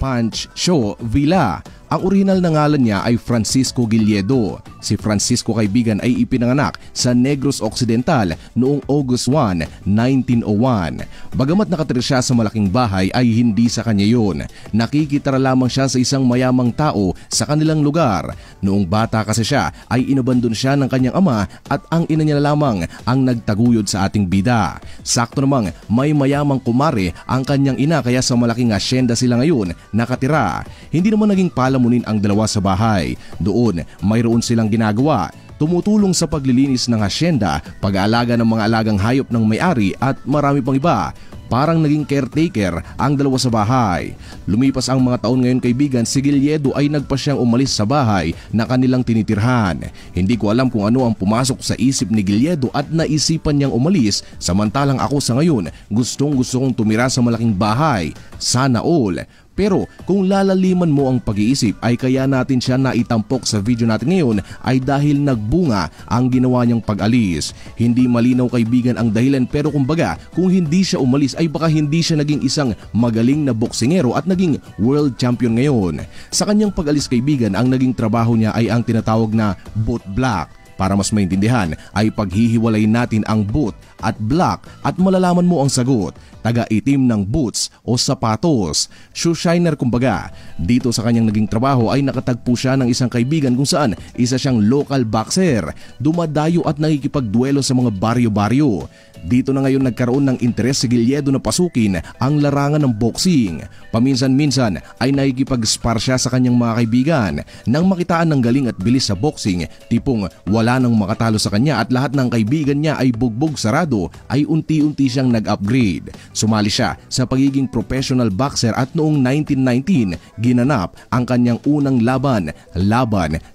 Pancho Villa. Ang orihinal na ngalan niya ay Francisco Gilledo. Si Francisco, kaibigan, ay ipinanganak sa Negros Occidental noong August 1, 1901. Bagamat nakatira siya sa malaking bahay ay hindi sa kanya yun. Nakikitira lamang siya sa isang mayamang tao sa kanilang lugar. Noong bata kasi siya ay inabandon siya ng kanyang ama at ang ina niya lamang ang nagtaguyod sa ating bida. Sakto namang may mayamang kumare ang kanyang ina kaya sa malaking asyenda sila ngayon nakatira. Hindi naman naging palamunin ang dalawa sa bahay. Doon mayroon silang ginagawa. Tumutulong sa paglilinis ng asyenda, pag-aalaga ng mga alagang hayop ng may-ari at marami pang iba. Parang naging caretaker ang dalawa sa bahay. Lumipas ang mga taon ngayon, kaibigan, si Gilledo ay nagpa siyang umalis sa bahay na kanilang tinitirhan. Hindi ko alam kung ano ang pumasok sa isip ni Gilledo at naisipan niyang umalis, samantalang ako sa ngayon gustong-gusto kong tumira sa malaking bahay. Sana all. Pero kung lalaliman mo ang pag-iisip ay kaya natin siya naitampok sa video natin ngayon ay dahil nagbunga ang ginawa niyang pag-alis. Hindi malinaw, kaibigan, ang dahilan, pero kumbaga kung hindi siya umalis ay baka hindi siya naging isang magaling na boksingero at naging world champion ngayon. Sa kanyang pag-alis, kaibigan, ang naging trabaho niya ay ang tinatawag na boot black. Para mas maintindihan ay paghihiwalay natin ang boot at black at malalaman mo ang sagot. Taga-itim ng boots o sapatos. Shoe shiner kumbaga. Dito sa kanyang naging trabaho ay nakatagpo siya ng isang kaibigan kung saan isa siyang local boxer. Dumadayo at nakikipagduelo sa mga baryo-baryo. Dito na ngayon nagkaroon ng interes si Gilledo na pasukin ang larangan ng boxing. Paminsan-minsan ay nakikipag-spar siya sa kanyang mga kaibigan. Nang makitaan ng galing at bilis sa boxing, tipong wala nang makatalo sa kanya at lahat ng kaibigan niya ay bugbog sarado, ay unti-unti siyang nag-upgrade. Sumali siya sa pagiging professional boxer at noong 1919 ginanap ang kanyang unang laban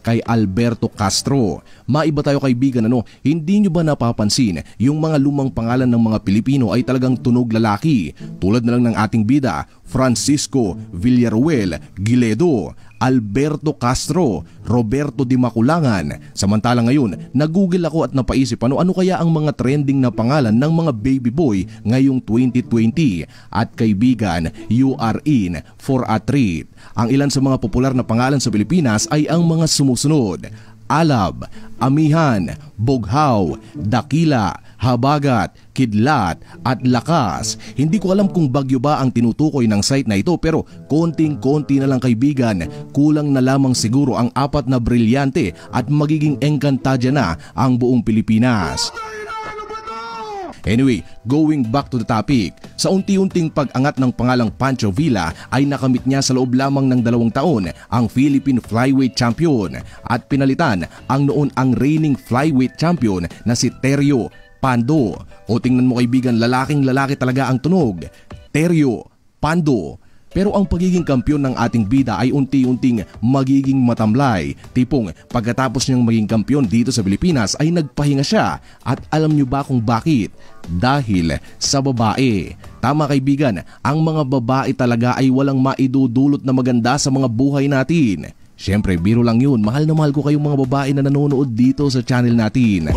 kay Alberto Castro. Maiba tayo, kaibigan, hindi nyo ba napapansin yung mga lumang pangalan ng mga Pilipino ay talagang tunog lalaki? Tulad na lang ng ating bida, Francisco Villaruel Gilledo, Alberto Castro, Roberto Di Maculangan. Samantalang ngayon, nag-google ako at napaisip ano kaya ang mga trending na pangalan ng mga baby boy ngayong 2020. At kaibigan, you are in for a treat. Ang ilan sa mga popular na pangalan sa Pilipinas ay ang mga sumusunod: Alab, Amihan, Bughaw, Dakila, Habagat, Kidlat at Lakas. Hindi ko alam kung bagyo ba ang tinutukoy ng site na ito, pero konting-konti na lang, kaibigan. Kulang na lamang siguro ang 4 na brilyante at magiging engkantadya na ang buong Pilipinas. Anyway, going back to the topic, sa unti-unting pag-angat ng pangalang Pancho Villa ay nakamit niya sa loob lamang ng 2 taon ang Philippine Flyweight Champion at pinalitan ang noon ang reigning Flyweight Champion na si Terrio Pando. O tingnan mo, kaibigan, lalaking-lalaki talaga ang tunog. Terrio Pando. Pero ang pagiging kampiyon ng ating bida ay unti-unting magiging matamlay. Tipong pagkatapos niyang maging kampiyon dito sa Pilipinas ay nagpahinga siya. At alam niyo ba kung bakit? Dahil sa babae. Tama, kaibigan, ang mga babae talaga ay walang maidudulot na maganda sa mga buhay natin. Siyempre, biro lang yun. Mahal na mahal ko kayong mga babae na nanonood dito sa channel natin.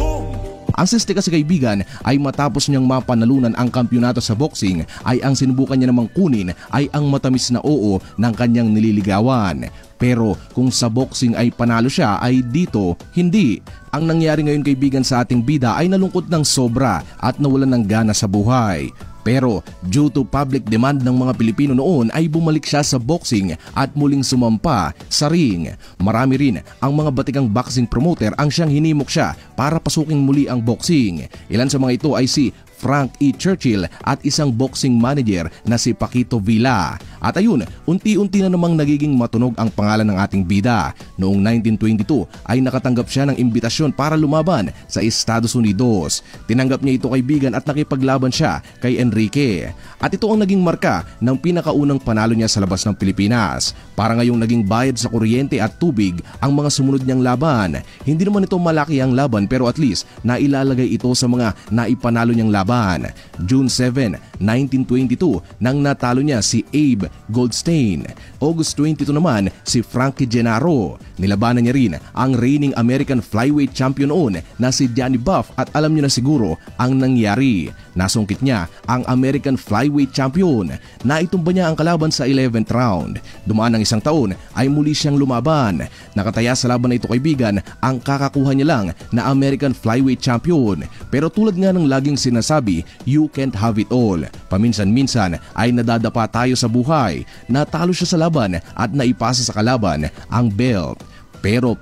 Ang siste kasi, kaibigan, ay matapos niyang mapanalunan ang kampyonato sa boxing ay ang sinubukan niya namang kunin ay ang matamis na oo ng kanyang nililigawan. Pero kung sa boxing ay panalo siya ay dito hindi. Ang nangyari ngayon, kaibigan, sa ating bida ay nalungkot ng sobra at nawalan ng gana sa buhay. Pero due to public demand ng mga Pilipino noon ay bumalik siya sa boxing at muling sumampa sa ring. Marami rin ang mga batikang boxing promoter ang siyang hinimok siya para pasukin muli ang boxing. Ilan sa mga ito ay si Frank E. Churchill at isang boxing manager na si Paquito Villa. At ayun, unti-unti na namang nagiging matunog ang pangalan ng ating bida. Noong 1922 ay nakatanggap siya ng imbitasyon para lumaban sa Estados Unidos. Tinanggap niya ito, kaibigan, at nakipaglaban siya kay Enrique. At ito ang naging marka ng pinakaunang panalo niya sa labas ng Pilipinas. Para ngayong naging bayad sa kuryente at tubig ang mga sumunod niyang laban. Hindi naman ito malaki ang laban, pero at least nailalagay ito sa mga naipanalo niyang laban laban. June 7, 1922 nang natalo niya si Abe Goldstein. August 22 naman si Frankie Gennaro. Nilabanan niya rin ang reigning American flyweight champion noon na si Johnny Buff at alam niyo na siguro ang nangyari. Nasungkit niya ang American flyweight champion. Naitumba niya ang kalaban sa 11th round. Dumaan ng isang taon ay muli siyang lumaban. Nakataya sa laban na ito kaibigan ang kakakuha niya lang na American flyweight champion. Pero tulad nga ng laging sinasabi, you can't have it all. Paminsan-minsan ay nadadapa tayo sa buhay. Natalo siya sa laban at naipasa sa kalaban ang belt. Pero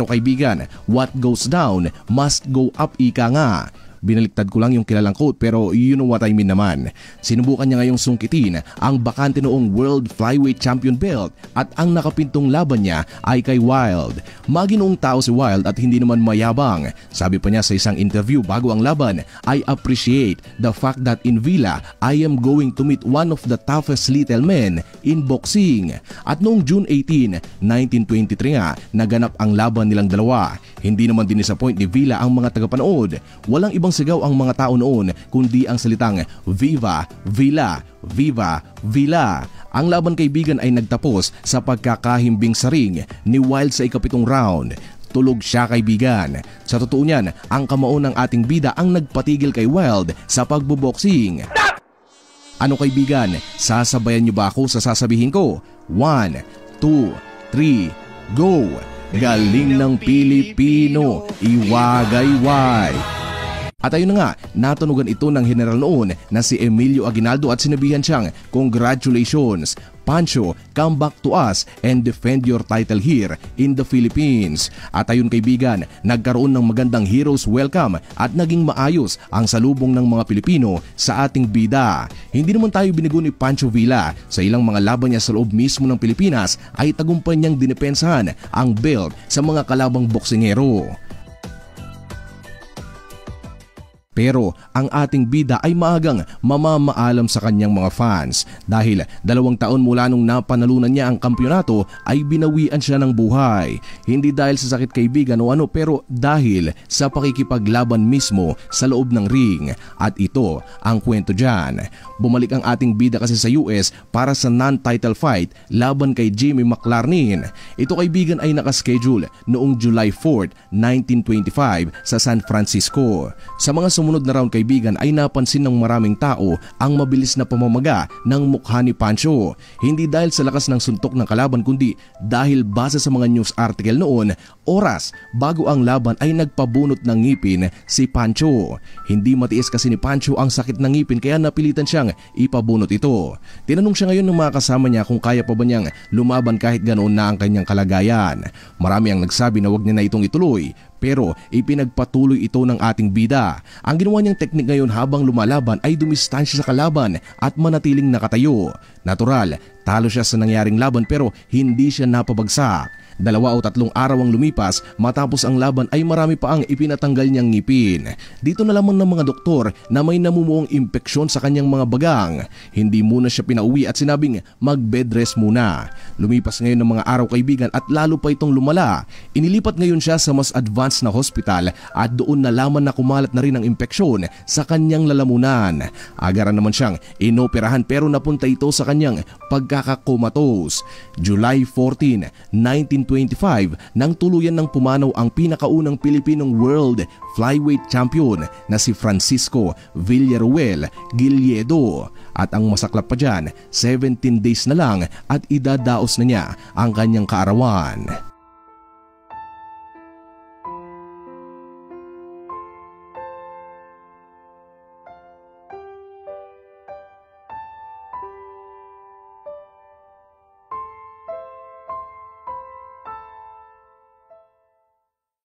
kaibigan, what goes down must go up, ika nga. Binaliktad ko lang yung kilalang quote pero you know what I mean naman. Sinubukan niya ngayong sungkitin ang bakante noong World Flyweight Champion belt at ang nakapintong laban niya ay kay Wild. Maginoong tao si Wild at hindi naman mayabang. Sabi pa niya sa isang interview bago ang laban, I appreciate the fact that in Villa, I am going to meet one of the toughest little men in boxing. At noong June 18, 1923 nga, naganap ang laban nilang dalawa. Hindi naman dinisappoint ni Villa ang mga tagapanood. Walang ibang sigaw ang mga tao noon kundi ang salitang Viva Villa, Viva Villa. Ang laban kaibigan ay nagtapos sa pagkakahimbing sa ring ni Wild sa ikapitong round. Tulog siya kaibigan. Sa totoo niyan, ang kamao ng ating bida ang nagpatigil kay Wild sa pagboboxing. Ano kaibigan, sasabayan niyo ba ako sa sasabihin ko? 1, 2, 3, go! Galing ng Pilipino, iwagayway! At ayun na nga, natunugan ito ng general noon na si Emilio Aguinaldo at sinabihan siyang, congratulations, Pancho, come back to us and defend your title here in the Philippines. At ayun kaibigan, nagkaroon ng magandang heroes welcome at naging maayos ang salubong ng mga Pilipino sa ating bida. Hindi naman tayo binigo ni Pancho Villa. Sa ilang mga laban niya sa loob mismo ng Pilipinas ay tagumpay niyang dinepensahan ang belt sa mga kalabang boksingero. Pero ang ating bida ay maagang mamamaalam sa kanyang mga fans dahil 2 taon mula nung napanalunan niya ang kampyonato ay binawian siya ng buhay. Hindi dahil sa sakit kaibigan o ano pero dahil sa pakikipaglaban mismo sa loob ng ring. At ito ang kwento dyan. Bumalik ang ating bida kasi sa US para sa non-title fight laban kay Jimmy McLarnin. Ito kaibigan ay nakaschedule noong July 4, 1925 sa San Francisco. Sa mga sumunod na round kaibigan ay napansin ng maraming tao ang mabilis na pamamaga ng mukha ni Pancho. Hindi dahil sa lakas ng suntok ng kalaban kundi dahil base sa mga news article noon, oras bago ang laban ay nagpabunot ng ngipin si Pancho. Hindi matiis kasi ni Pancho ang sakit ng ngipin kaya napilitan siyang ipabunot ito. Tinanong siya ngayon ng mga kasama niya kung kaya pa ba niyang lumaban kahit ganoon na ang kanyang kalagayan. Marami ang nagsabi na wag niya na itong ituloy. Pero ipinagpatuloy ito ng ating bida. Ang ginawa niyang teknik ngayon habang lumalaban ay dumistansya sa kalaban at manatiling nakatayo. Natural, talo siya sa nangyaring laban pero hindi siya napabagsak. 2 o 3 araw ang lumipas matapos ang laban ay marami pa ang ipinatanggal niyang ngipin. Dito nalaman ng mga doktor na may namumuong impeksyon sa kanyang mga bagang. Hindi muna siya pinauwi at sinabing mag-bed rest muna. Lumipas ngayon ng mga araw kaibigan at lalo pa itong lumala. Inilipat ngayon siya sa mas advanced na hospital at doon nalaman na kumalat na rin ang impeksyon sa kanyang lalamunan. Agaran naman siyang inoperahan pero napunta ito sa kanyang pagkakakomatos. July 14, 1925 nang tuluyan ng pumanaw ang pinakaunang Pilipinong World Flyweight Champion na si Francisco Villaruel Gilledo. At ang masaklap pa dyan, 17 days na lang at idadaos na niya ang kanyang kaarawan.